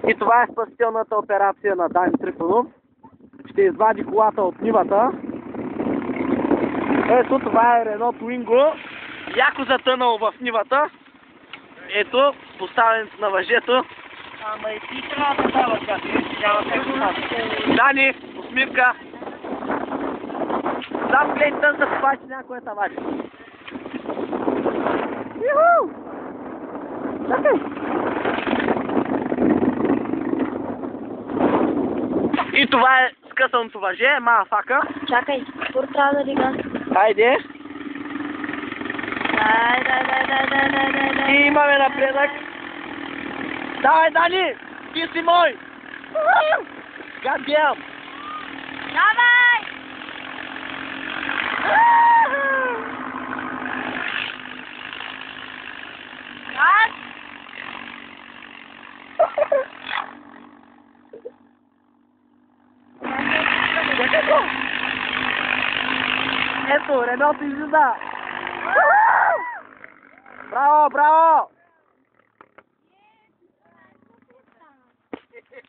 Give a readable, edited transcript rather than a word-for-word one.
И това е спасителната операция на Дани Трифонов. Ще извади колата от нивата. Ето, това е Рено Twingo. Яко затънал в нивата. Ето, поставянето на въжето. Ама и ти трябва да даваш, Дани, усмивка. Сам гледай тън да спачи някоя тавачи. Юху! Чакай! И това е скъсаното въже, мафака. Чакай, първо трябва да лига. Хайде. Дай. И имаме напредък. Давай, Дани! Ти си мой! Гадям! Давай! Ето, Реното излиза! Браво, браво!